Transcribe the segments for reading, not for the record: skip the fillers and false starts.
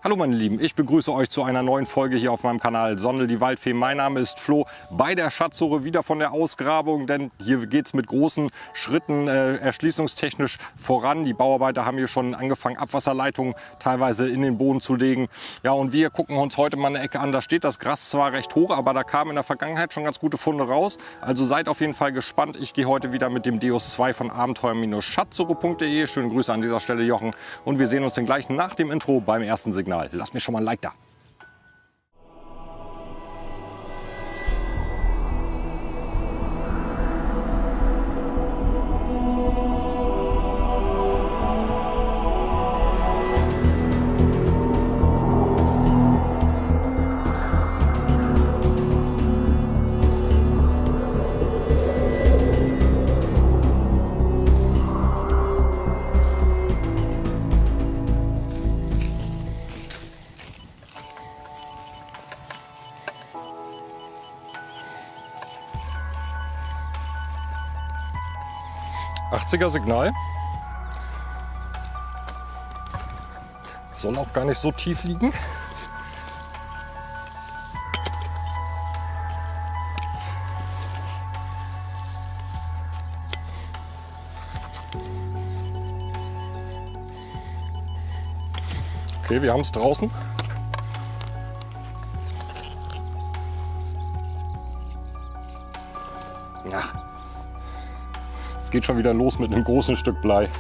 Hallo meine Lieben, ich begrüße euch zu einer neuen Folge hier auf meinem Kanal Sondel die Waldfee. Mein Name ist Flo, bei der Schatzsuche wieder von der Ausgrabung, denn hier geht es mit großen Schritten erschließungstechnisch voran. Die Bauarbeiter haben hier schon angefangen, Abwasserleitungen teilweise in den Boden zu legen. Ja, und wir gucken uns heute mal eine Ecke an. Da steht das Gras zwar recht hoch, aber da kamen in der Vergangenheit schon ganz gute Funde raus. Also seid auf jeden Fall gespannt. Ich gehe heute wieder mit dem Deus 2 von abenteuer-schatzsuche.de. Schöne Grüße an dieser Stelle, Jochen. Und wir sehen uns dann gleich nach dem Intro beim ersten Signal. Lasst mir schon mal ein Like da. Er Signal. Soll auch gar nicht so tief liegen. Okay, wir haben es draußen. Ja. Es geht schon wieder los mit einem großen Stück Blei.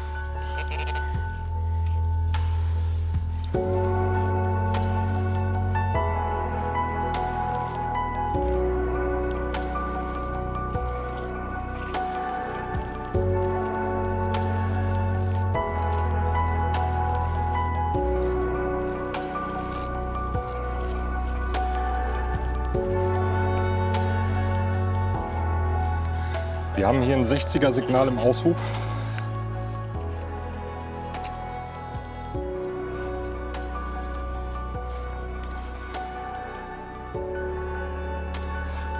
Wir haben hier ein 60er Signal im Aushub.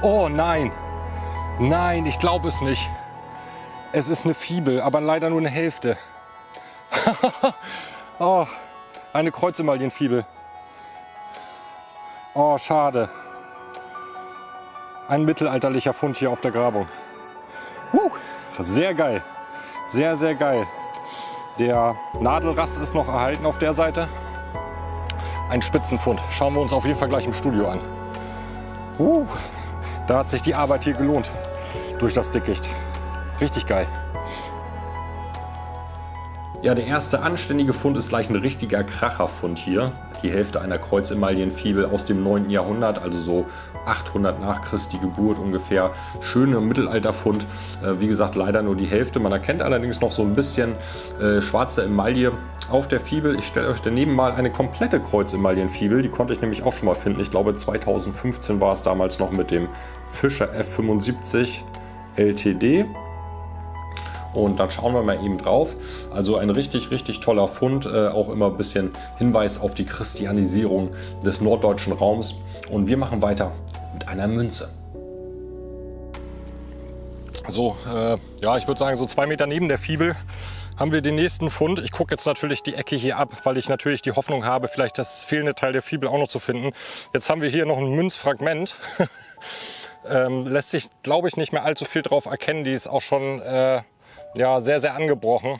Oh nein, nein, ich glaube es nicht. Es ist eine Fibel, aber leider nur eine Hälfte. Oh, eine Kreuzemalienfibel. Oh, schade. Ein mittelalterlicher Fund hier auf der Grabung. Sehr geil, sehr, sehr geil. Der Nadelrast ist noch erhalten auf der Seite. Ein Spitzenfund. Schauen wir uns auf jeden Fall gleich im Studio an. Da hat sich die Arbeit hier gelohnt durch das Dickicht. Richtig geil. Ja, der erste anständige Fund ist gleich ein richtiger Kracherfund hier. Die Hälfte einer Kreuzemalienfibel aus dem 9. Jahrhundert, also so 800 nach Christi Geburt ungefähr. Schöner Mittelalterfund. Wie gesagt, leider nur die Hälfte. Man erkennt allerdings noch so ein bisschen schwarze Emaille auf der Fibel. Ich stelle euch daneben mal eine komplette Kreuzemalienfibel. Die konnte ich nämlich auch schon mal finden. Ich glaube 2015 war es damals noch mit dem Fischer F75 LTD. Und dann schauen wir mal eben drauf. Also ein richtig, richtig toller Fund. Auch immer ein bisschen Hinweis auf die Christianisierung des norddeutschen Raums. Und wir machen weiter mit einer Münze. Also, ja, ich würde sagen, so 2 Meter neben der Fibel haben wir den nächsten Fund. Ich gucke jetzt natürlich die Ecke hier ab, weil ich natürlich die Hoffnung habe, vielleicht das fehlende Teil der Fibel auch noch zu finden. Jetzt haben wir hier noch ein Münzfragment. Lässt sich, glaube ich, nicht mehr allzu viel drauf erkennen. Die ist auch schon ja, sehr, sehr angebrochen.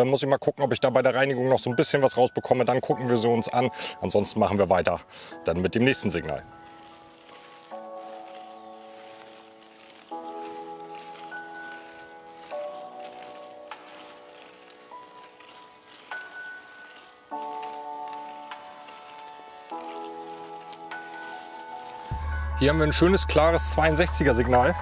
Muss ich mal gucken, ob ich da bei der Reinigung noch so ein bisschen was rausbekomme. Dann gucken wir sie uns an. Ansonsten machen wir weiter dann mit dem nächsten Signal. Hier haben wir ein schönes, klares 62er Signal.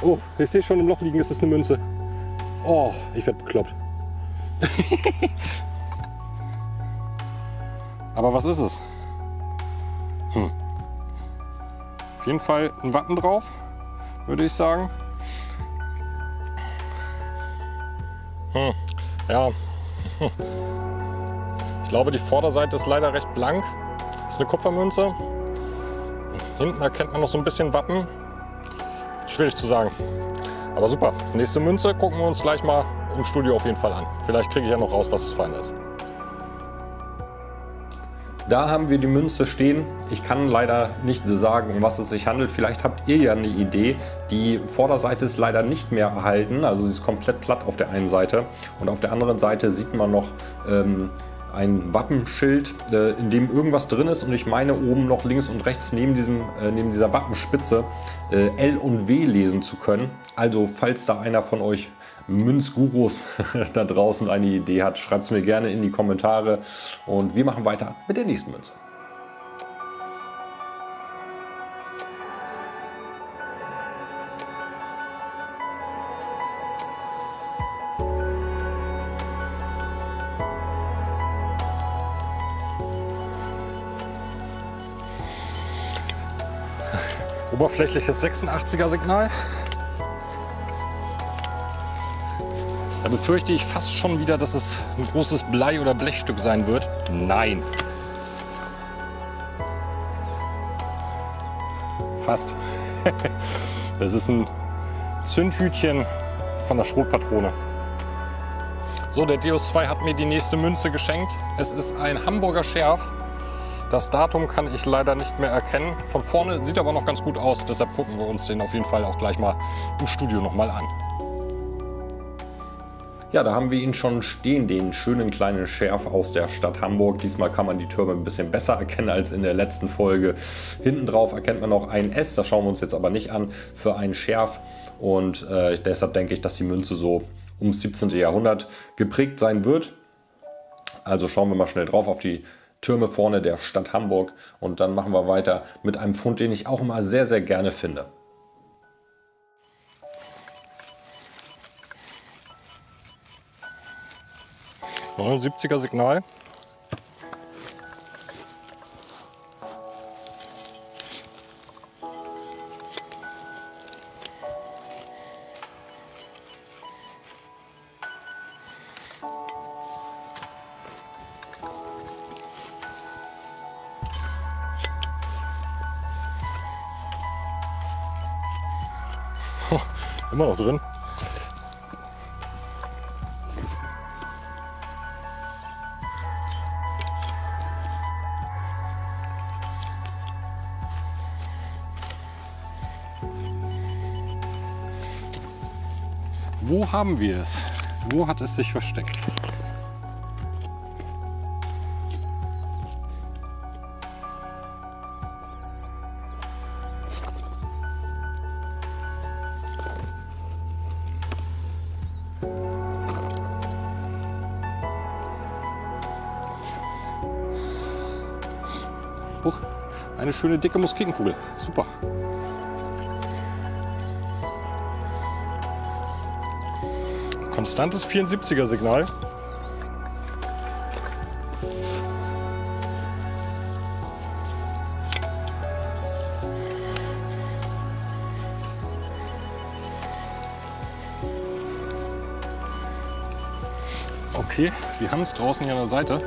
Oh, ich sehe schon im Loch liegen, ist das eine Münze. Oh, ich werde bekloppt. Aber was ist es? Auf jeden Fall ein Wappen drauf, würde ich sagen. Ja, ich glaube, die Vorderseite ist leider recht blank. Das ist eine Kupfermünze. Hinten erkennt man noch so ein bisschen Wappen. Schwierig zu sagen. Aber super. Nächste Münze gucken wir uns gleich mal im Studio auf jeden Fall an. Vielleicht kriege ich ja noch raus, was es fein ist. Da haben wir die Münze stehen. Ich kann leider nicht sagen, um was es sich handelt. Vielleicht habt ihr ja eine Idee. Die Vorderseite ist leider nicht mehr erhalten. Also sie ist komplett platt auf der einen Seite. Und auf der anderen Seite sieht man noch ein Wappenschild, in dem irgendwas drin ist. Und ich meine oben noch links und rechts neben dieser Wappenspitze L und W lesen zu können. Also falls da einer von euch Münzgurus da draußen eine Idee hat, schreibt es mir gerne in die Kommentare. Und wir machen weiter mit der nächsten Münze. Oberflächliches 86er Signal. Da befürchte ich fast schon wieder, dass es ein großes Blei- oder Blechstück sein wird. Nein. Fast. Das ist ein Zündhütchen von der Schrotpatrone. So, der Deus 2 hat mir die nächste Münze geschenkt. Es ist ein Hamburger Schärf. Das Datum kann ich leider nicht mehr erkennen. Von vorne sieht aber noch ganz gut aus, deshalb gucken wir uns den auf jeden Fall auch gleich mal im Studio nochmal an. Ja, da haben wir ihn schon stehen, den schönen kleinen Schärf aus der Stadt Hamburg. Diesmal kann man die Türme ein bisschen besser erkennen als in der letzten Folge. Hinten drauf erkennt man noch ein S, das schauen wir uns jetzt aber nicht an, für einen Schärf. Und deshalb denke ich, dass die Münze so ums 17. Jahrhundert geprägt sein wird. Also schauen wir mal schnell drauf auf die Türme vorne der Stadt Hamburg und dann machen wir weiter mit einem Fund, den ich auch immer sehr, sehr gerne finde. (79er) Signal. Immer noch drin. Wo haben wir es? Wo hat es sich versteckt? Huch, eine schöne dicke Musketenkugel. Super. Konstantes 74er Signal. Okay, wir haben es draußen hier an der Seite.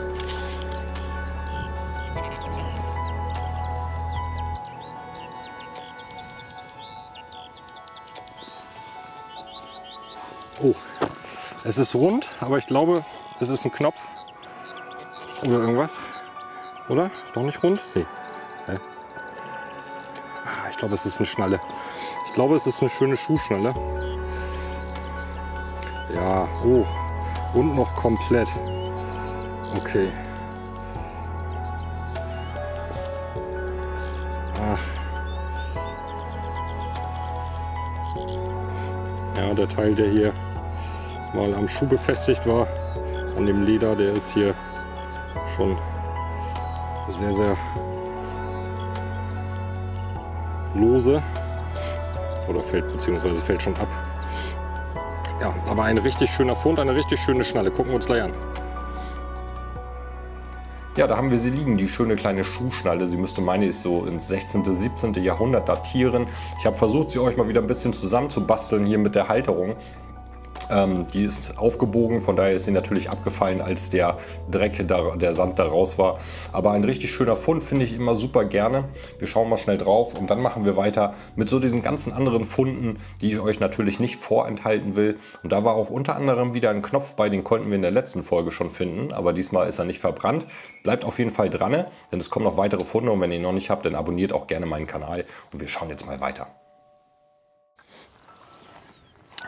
Oh, es ist rund, aber ich glaube, es ist ein Knopf oder irgendwas. Oder? Doch nicht rund? Nee. Ich glaube, es ist eine Schnalle. Ich glaube, es ist eine schöne Schuhschnalle. Ja, oh. Und noch komplett. Okay. Ja, der Teil, der hier mal am Schuh befestigt war, an dem Leder, der ist hier schon sehr, sehr lose. Oder beziehungsweise fällt schon ab. Ja, aber ein richtig schöner Fund, eine richtig schöne Schnalle. Gucken wir uns gleich an. Ja, da haben wir sie liegen, die schöne kleine Schuhschnalle. Sie müsste, meine ich, so ins 16., 17. Jahrhundert datieren. Ich habe versucht, sie euch mal wieder ein bisschen zusammenzubasteln hier mit der Halterung. Die ist aufgebogen, von daher ist sie natürlich abgefallen, als der Dreck, der Sand da raus war. Aber ein richtig schöner Fund, finde ich immer super gerne. Wir schauen mal schnell drauf und dann machen wir weiter mit so diesen ganzen anderen Funden, die ich euch natürlich nicht vorenthalten will. Und da war auch unter anderem wieder ein Knopf bei, den konnten wir in der letzten Folge schon finden, aber diesmal ist er nicht verbrannt. Bleibt auf jeden Fall dran, denn es kommen noch weitere Funde und wenn ihr ihn noch nicht habt, dann abonniert auch gerne meinen Kanal und wir schauen jetzt mal weiter.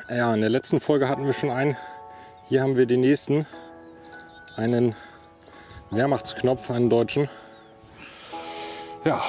Ja, in der letzten Folge hatten wir schon einen. Hier haben wir den nächsten. Einen Wehrmachtsknopf, einen deutschen. Ja.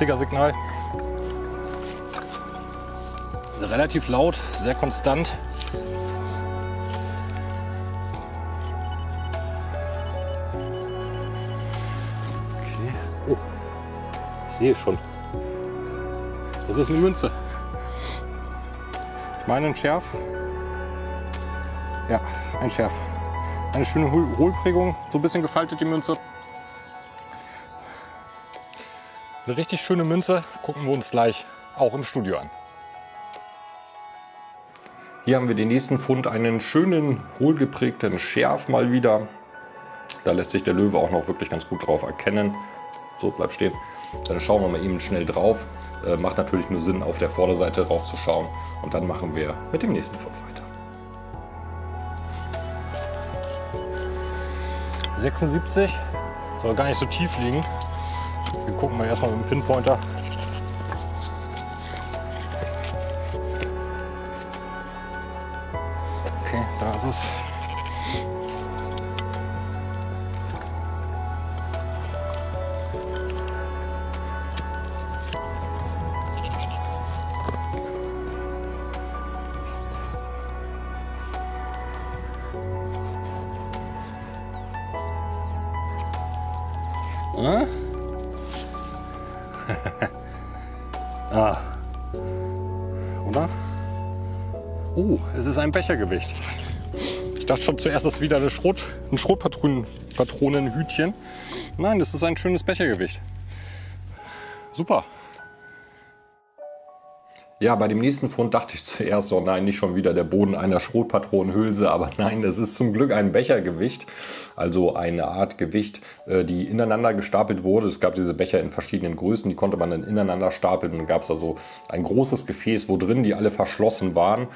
er Signal. Relativ laut, sehr konstant. Okay. Oh, ich sehe schon. Das ist eine Münze. Ich meine ein Schärf. Ja, ein Schärf. Eine schöne Hohlprägung, so ein bisschen gefaltet die Münze. Eine richtig schöne Münze, gucken wir uns gleich auch im Studio an. Hier haben wir den nächsten Fund, einen schönen, hohlgeprägten Schärf mal wieder. Da lässt sich der Löwe auch noch wirklich ganz gut drauf erkennen. So, bleib stehen. Dann schauen wir mal eben schnell drauf. Macht natürlich nur Sinn, auf der Vorderseite drauf zu schauen. Und dann machen wir mit dem nächsten Fund weiter. 76, soll gar nicht so tief liegen. Wir gucken mal erstmal mit dem Pinpointer. Okay, da ist es. Ah. Oder? Oh, es ist ein Bechergewicht. Ich dachte schon zuerst, das ist wieder ein Schrotpatronenhütchen. Nein, das ist ein schönes Bechergewicht. Super. Ja, bei dem nächsten Fund dachte ich zuerst, oh nein, nicht schon wieder der Boden einer Schrotpatronenhülse, aber nein, das ist zum Glück ein Bechergewicht, also eine Art Gewicht, die ineinander gestapelt wurde. Es gab diese Becher in verschiedenen Größen, die konnte man dann ineinander stapeln und dann gab es also ein großes Gefäß, wo drin die alle verschlossen waren.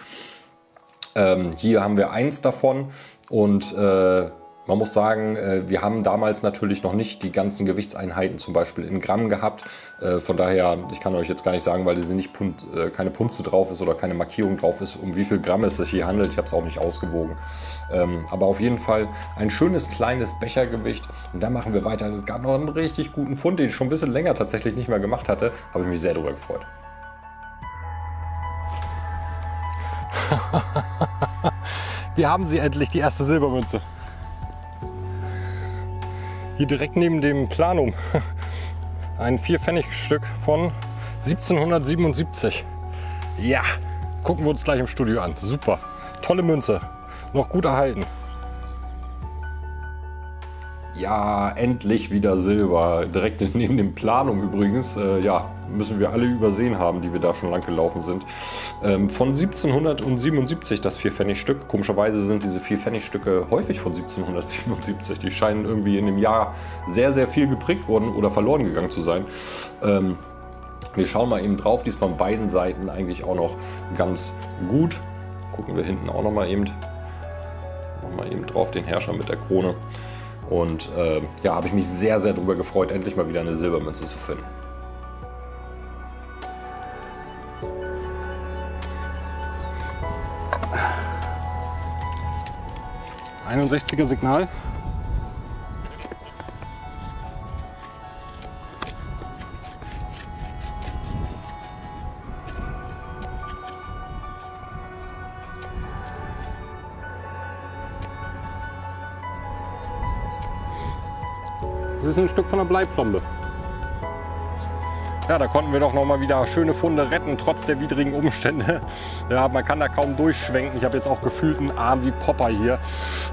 Hier haben wir eins davon und man muss sagen, wir haben damals natürlich noch nicht die ganzen Gewichtseinheiten zum Beispiel in Gramm gehabt. Von daher, ich kann euch jetzt gar nicht sagen, weil diese nicht keine Punze drauf ist oder keine Markierung drauf ist, um wie viel Gramm es sich hier handelt. Ich habe es auch nicht ausgewogen. Aber auf jeden Fall ein schönes kleines Bechergewicht. Und dann machen wir weiter. Es gab noch einen richtig guten Fund, den ich schon ein bisschen länger tatsächlich nicht mehr gemacht hatte. Habe ich mich sehr darüber gefreut. Wir haben sie endlich, die erste Silbermünze. Hier direkt neben dem Planum. Ein 4-Pfennig-Stück von 1777. Ja, gucken wir uns gleich im Studio an. Super, tolle Münze, noch gut erhalten. Ja, endlich wieder Silber. Direkt neben dem Planum übrigens. Ja, müssen wir alle übersehen haben, die wir da schon lang gelaufen sind. Von 1777 das 4-Pfennig-Stück. Komischerweise sind diese 4-Pfennig-Stücke häufig von 1777. Die scheinen irgendwie in dem Jahr sehr, sehr viel geprägt worden oder verloren gegangen zu sein. Wir schauen mal eben drauf, die ist von beiden Seiten eigentlich auch noch ganz gut. Gucken wir hinten auch noch mal eben drauf, den Herrscher mit der Krone. Und ja, habe ich mich sehr, sehr darüber gefreut, endlich mal wieder eine Silbermünze zu finden. 61er Signal. Das ist ein Stück von der Bleiplombe. Ja, da konnten wir doch noch mal wieder schöne Funde retten, trotz der widrigen Umstände. Ja, man kann da kaum durchschwenken. Ich habe jetzt auch gefühlt einen Arm wie Popper hier.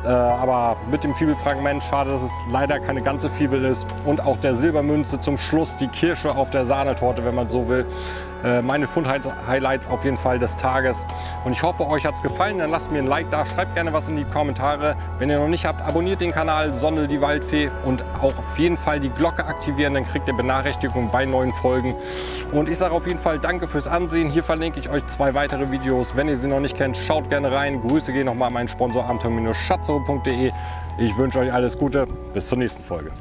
Aber mit dem Fibelfragment, schade, dass es leider keine ganze Fibel ist. Und auch der Silbermünze zum Schluss, die Kirsche auf der Sahnetorte, wenn man so will. Meine Fund-Highlights auf jeden Fall des Tages. Und ich hoffe, euch hat es gefallen. Dann lasst mir ein Like da, schreibt gerne was in die Kommentare. Wenn ihr noch nicht habt, abonniert den Kanal Sondel die Waldfee und auch auf jeden Fall die Glocke aktivieren, dann kriegt ihr Benachrichtigungen bei neuen Folgen. Und ich sage auf jeden Fall danke fürs Ansehen. Hier verlinke ich euch 2 weitere Videos. Wenn ihr sie noch nicht kennt, schaut gerne rein. Grüße gehen nochmal an meinen Sponsor abenteuer-schatzsuche.de. Ich wünsche euch alles Gute. Bis zur nächsten Folge.